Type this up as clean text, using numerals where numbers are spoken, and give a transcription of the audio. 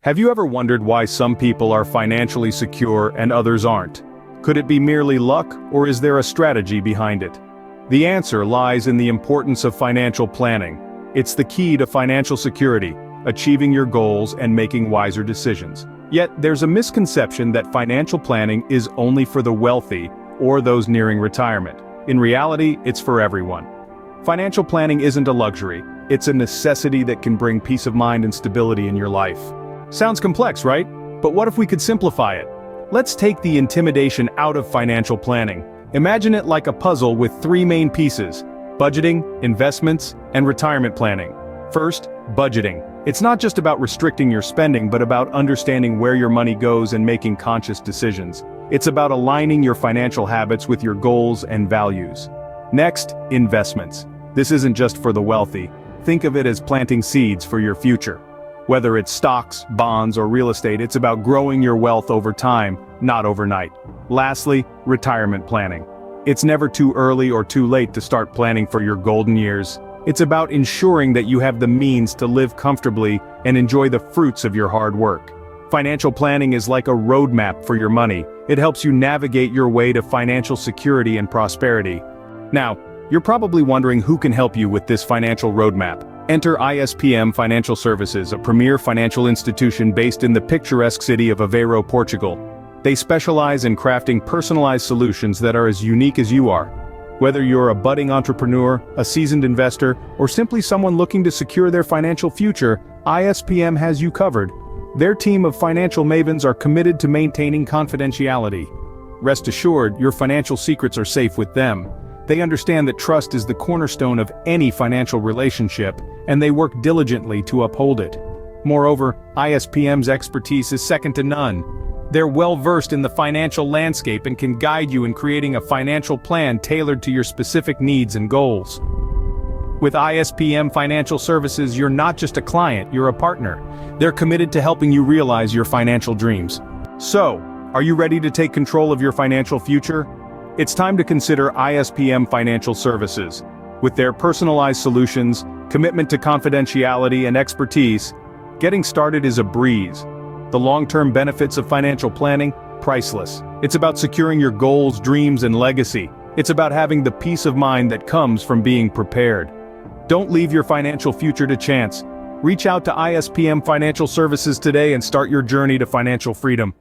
Have you ever wondered why some people are financially secure and others aren't? Could it be merely luck, or is there a strategy behind it? The answer lies in the importance of financial planning. It's the key to financial security, achieving your goals and making wiser decisions. Yet, there's a misconception that financial planning is only for the wealthy or those nearing retirement. In reality, it's for everyone. Financial planning isn't a luxury, it's a necessity that can bring peace of mind and stability in your life. Sounds complex, right? But what if we could simplify it? Let's take the intimidation out of financial planning. Imagine it like a puzzle with three main pieces: budgeting, investments, and retirement planning. First, budgeting. It's not just about restricting your spending, but about understanding where your money goes and making conscious decisions. It's about aligning your financial habits with your goals and values. Next, investments. This isn't just for the wealthy. Think of it as planting seeds for your future. Whether it's stocks, bonds, or real estate, it's about growing your wealth over time, not overnight. Lastly, retirement planning. It's never too early or too late to start planning for your golden years. It's about ensuring that you have the means to live comfortably and enjoy the fruits of your hard work. Financial planning is like a roadmap for your money. It helps you navigate your way to financial security and prosperity. Now, you're probably wondering who can help you with this financial roadmap. Enter ISPM Financial Services, a premier financial institution based in the picturesque city of Aveiro, Portugal. They specialize in crafting personalized solutions that are as unique as you are. Whether you're a budding entrepreneur, a seasoned investor, or simply someone looking to secure their financial future, ISPM has you covered. Their team of financial mavens are committed to maintaining confidentiality. Rest assured, your financial secrets are safe with them. They understand that trust is the cornerstone of any financial relationship, and they work diligently to uphold it. Moreover, ISPM's expertise is second to none. They're well-versed in the financial landscape and can guide you in creating a financial plan tailored to your specific needs and goals. With ISPM Financial Services, you're not just a client, you're a partner. They're committed to helping you realize your financial dreams. So, are you ready to take control of your financial future? It's time to consider ISPM Financial Services. With their personalized solutions, commitment to confidentiality, and expertise, getting started is a breeze. The long-term benefits of financial planning? Priceless. It's about securing your goals, dreams, and legacy. It's about having the peace of mind that comes from being prepared. Don't leave your financial future to chance. Reach out to ISPM Financial Services today and start your journey to financial freedom.